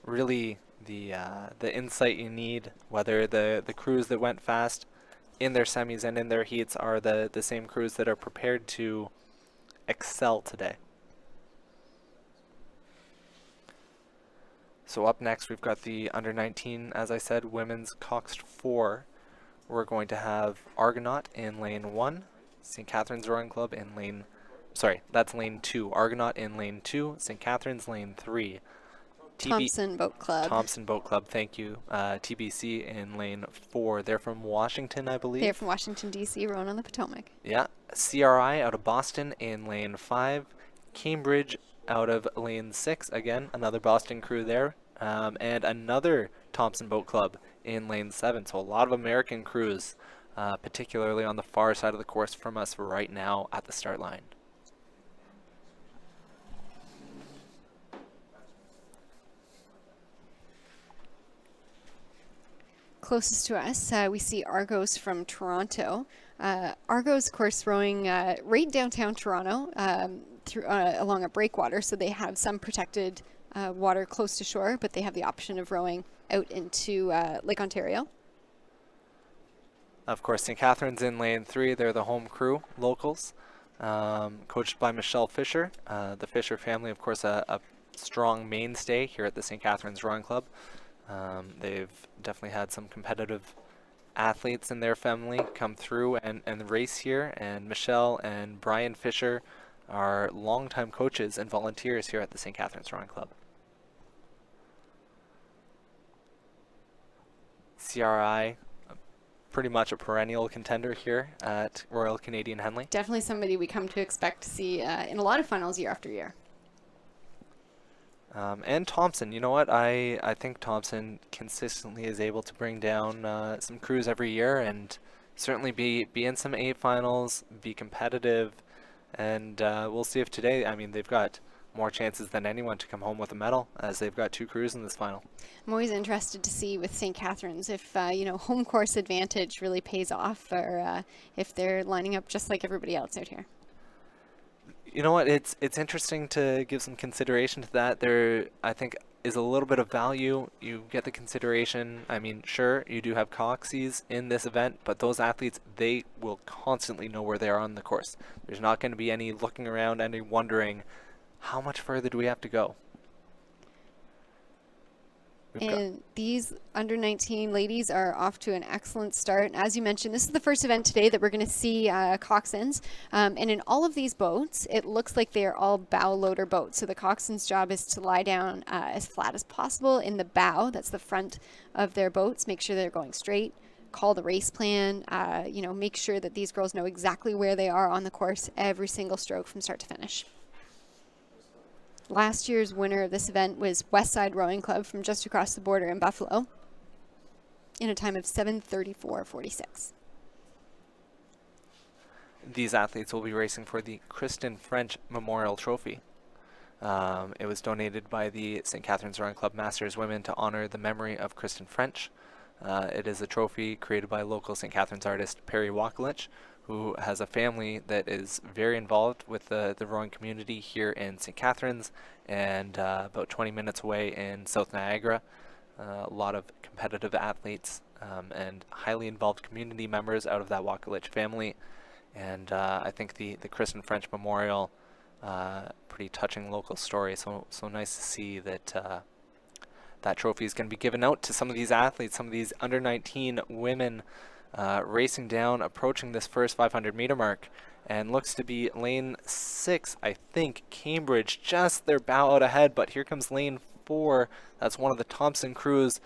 really the insight you need, whether the crews that went fast in their semis and in their heats are the same crews that are prepared to excel today. So up next, we've got the under 19, as I said, women's Coxed 4. We're going to have Argonaut in lane 1, St. Catharines Rowing Club in lane, sorry, that's lane 2. Argonaut in lane 2, St. Catharines lane 3. Thompson Boat Club. Thompson Boat Club, thank you. TBC in lane 4. They're from Washington, I believe. They're from Washington, D.C., rowing on the Potomac. Yeah. CRI out of Boston in lane 5. Cambridge out of lane 6. Again, another Boston crew there. And another Thompson Boat Club in lane 7. So a lot of American crews, particularly on the far side of the course from us right now at the start line. Closest to us, we see Argos from Toronto. Argos, of course, rowing right downtown Toronto along a breakwater, so they have some protected water close to shore, but they have the option of rowing out into Lake Ontario. Of course, St. Catharines in lane 3. They're the home crew, locals, coached by Michelle Fisher. The Fisher family, of course, a strong mainstay here at the St. Catharines Rowing Club. They've definitely had some competitive athletes in their family come through and race here, and Michelle and Brian Fisher are longtime coaches and volunteers here at the St. Catharines Rowing Club. CRI, pretty much a perennial contender here at Royal Canadian Henley. Definitely somebody we come to expect to see in a lot of finals year after year. And Thompson, you know what? I think Thompson consistently is able to bring down some crews every year and certainly be in some A finals, be competitive, and we'll see if today, I mean, they've got more chances than anyone to come home with a medal as they've got 2 crews in this final. I'm always interested to see with St. Catharines if, home course advantage really pays off, or if they're lining up just like everybody else out here. You know what? It's interesting to give some consideration to that. There, I think, is a little bit of value. You get the consideration. I mean, sure, you do have Coxies in this event, but those athletes, they will constantly know where they are on the course. There's not going to be any looking around, any wondering, how much further do we have to go? And these under 19 ladies are off to an excellent start. As you mentioned, this is the first event today that we're going to see coxswains. And in all of these boats, it looks like they are all bow loader boats. So the coxswain's job is to lie down as flat as possible in the bow. That's the front of their boats. Make sure they're going straight. Call the race plan. Make sure that these girls know exactly where they are on the course every single stroke from start to finish. Last year's winner of this event was Westside Rowing Club from just across the border in Buffalo in a time of 7:34.46. These athletes will be racing for the Kristen French Memorial Trophy. It was donated by the St. Catharines Rowing Club Masters Women to honor the memory of Kristen French. It is a trophy created by local St. Catharines artist Perry Wakalich, who has a family that is very involved with the rowing community here in St. Catharines and about 20 minutes away in South Niagara. A lot of competitive athletes and highly involved community members out of that Wakalich family. And I think the Kristen French Memorial, pretty touching local story. So nice to see that that trophy is going to be given out to some of these athletes, some of these under 19 women racing down, approaching this first 500-meter mark, and looks to be lane 6, I think. Cambridge just their bow out ahead, but here comes lane 4. That's one of the Thompson crews.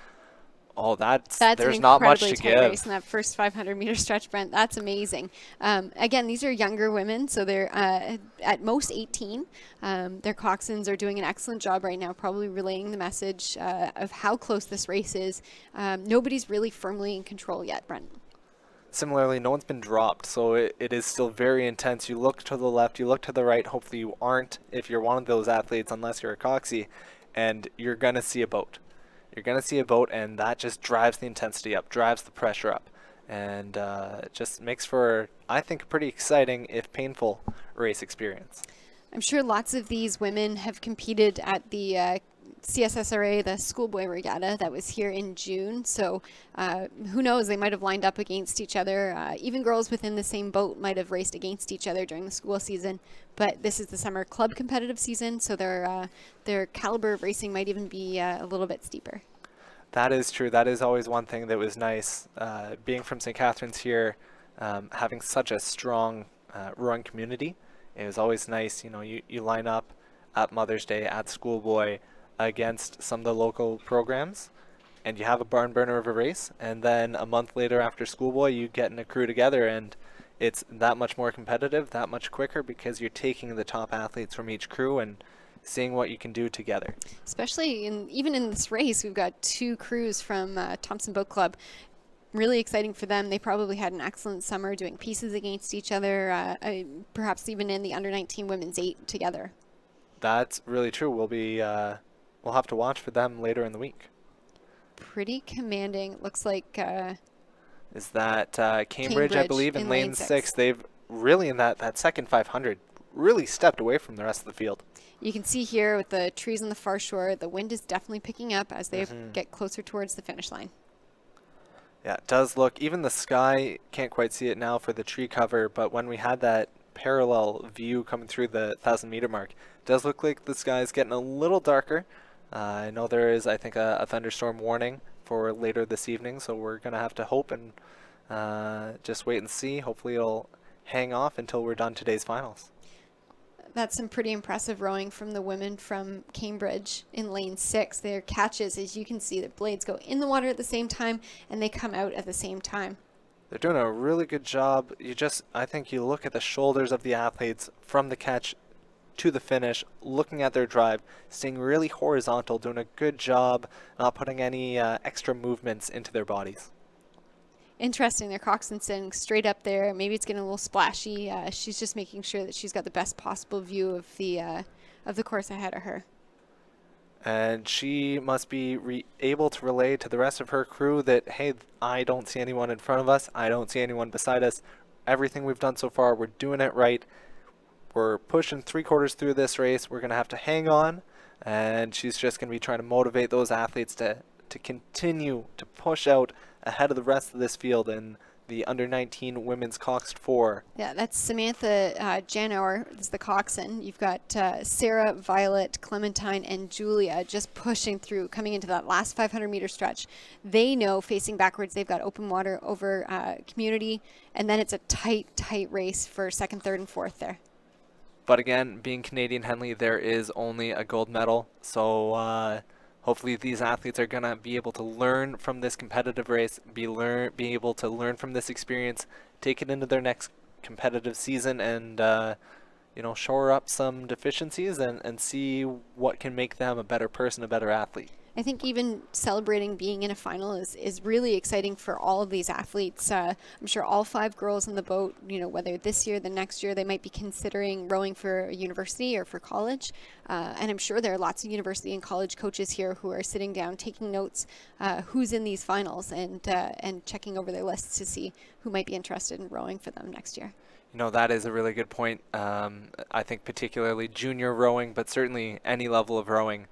Oh, there's not much to give. Race in that first 500-meter stretch, Brent. That's amazing. Again, these are younger women, so they're at most 18. Their coxswains are doing an excellent job right now, probably relaying the message of how close this race is. Nobody's really firmly in control yet, Brent. Similarly, no one's been dropped, so it is still very intense. You look to the left, you look to the right. Hopefully you aren't if you're one of those athletes, unless you're a coxie, and you're going to see a boat. You're going to see a boat, and that just drives the intensity up, drives the pressure up, and it just makes for, I think, a pretty exciting, if painful, race experience. I'm sure lots of these women have competed at the CSSRA, the schoolboy regatta that was here in June. So who knows, they might have lined up against each other. Even girls within the same boat might have raced against each other during the school season. But this is the summer club competitive season, so their caliber of racing might even be a little bit steeper. That is true. That is always one thing that was nice. Being from St. Catharines here, having such a strong rowing community, it was always nice. You know, you line up at Mother's Day, at Schoolboy, against some of the local programs, and you have a barn burner of a race, and then a month later after Schoolboy, you get in a crew together, and it's that much more competitive, that much quicker, because you're taking the top athletes from each crew and seeing what you can do together. Especially even in this race, we've got 2 crews from Thompson Boat Club. Really exciting for them. They probably had an excellent summer doing pieces against each other, perhaps even in the under-19 women's 8 together. That's really true. We'll have to watch for them later in the week. Pretty commanding. Looks like Is that Cambridge, I believe, in lane 6. They've really, in that second 500, really stepped away from the rest of the field. You can see here with the trees on the far shore, the wind is definitely picking up as they Mm-hmm. get closer towards the finish line. Yeah, it does look, even the sky, can't quite see it now for the tree cover, but when we had that parallel view coming through the 1,000-meter mark, it does look like the sky is getting a little darker. I know there is, I think, a thunderstorm warning for later this evening, so we're going to have to hope and just wait and see. Hopefully it'll hang off until we're done today's finals. That's some pretty impressive rowing from the women from Cambridge in lane 6. Their catches, as you can see, the blades go in the water at the same time and they come out at the same time. They're doing a really good job. I think you look at the shoulders of the athletes from the catch to the finish, looking at their drive, staying really horizontal, doing a good job, not putting any extra movements into their bodies. Interesting. Their coxswain sitting straight up there. Maybe it's getting a little splashy. She's just making sure that she's got the best possible view of the course ahead of her. And she must be able to relay to the rest of her crew that, hey, I don't see anyone in front of us. I don't see anyone beside us. Everything we've done so far, we're doing it right. We're pushing 3/4 through this race. We're going to have to hang on. And she's just going to be trying to motivate those athletes to continue to push out ahead of the rest of this field in the under-19 women's Coxed 4. Yeah, that's Samantha Janauer is the coxswain. You've got Sarah, Violet, Clementine, and Julia just pushing through, coming into that last 500-meter stretch. They know facing backwards they've got open water over community, and then it's a tight race for second, third, and fourth there. But again, being Canadian Henley, there is only a gold medal, so hopefully these athletes are going to be able to learn from this competitive race, be able to learn from this experience, take it into their next competitive season, and shore up some deficiencies and see what can make them a better person, a better athlete. I think even celebrating being in a final is really exciting for all of these athletes. I'm sure all 5 girls in the boat, whether this year, the next year, they might be considering rowing for a university or for college. And I'm sure there are lots of university and college coaches here who are sitting down, taking notes, who's in these finals and checking over their lists to see who might be interested in rowing for them next year. That is a really good point. I think particularly junior rowing, but certainly any level of rowing.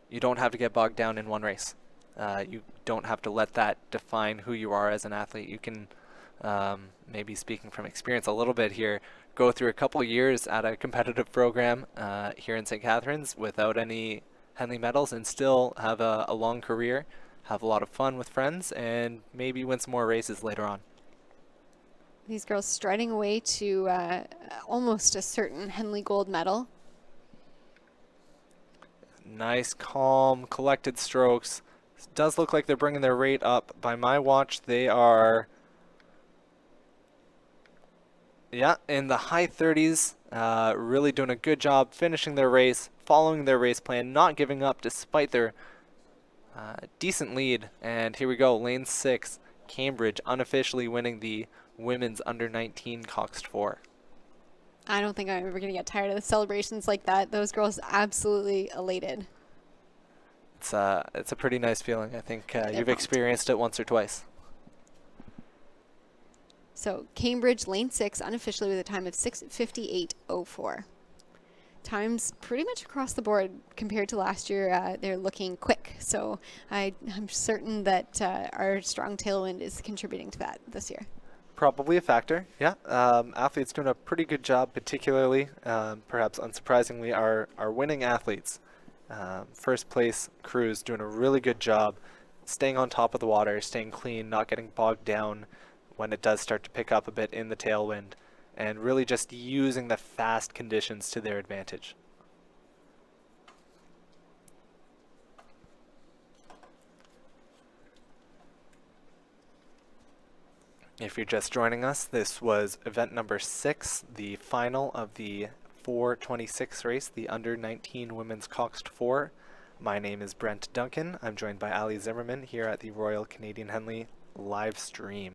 You don't have to get bogged down in one race. You don't have to let that define who you are as an athlete. You can, maybe speaking from experience a little bit here, go through a couple years at a competitive program here in St. Catharines without any Henley medals and still have a long career, have a lot of fun with friends, and maybe win some more races later on. These girls striding away to almost a certain Henley gold medal. Nice, calm, collected strokes. It does look like they're bringing their rate up. By my watch, they are, in the high 30s. Really doing a good job finishing their race, following their race plan, not giving up despite their decent lead. And here we go, lane 6, Cambridge unofficially winning the women's under-19 Coxed 4. I don't think I'm ever going to get tired of the celebrations like that. Those girls absolutely elated. It's a pretty nice feeling. I think you've pumped. experienced it once or twice. So Cambridge, lane 6, unofficially with a time of 6:58.04. times pretty much across the board compared to last year. They're looking quick. So I'm certain that our strong tailwind is contributing to that this year. Probably a factor, yeah. Athletes doing a pretty good job, particularly, perhaps unsurprisingly, our winning athletes. First place crews doing a really good job staying on top of the water, staying clean, not getting bogged down when it does start to pick up a bit in the tailwind, and really just using the fast conditions to their advantage. If you're just joining us, this was event number 6, the final of the 426 race, the under 19 women's Coxed 4. My name is Brent Duncan. I'm joined by Ali Zimmerman here at the Royal Canadian Henley live stream.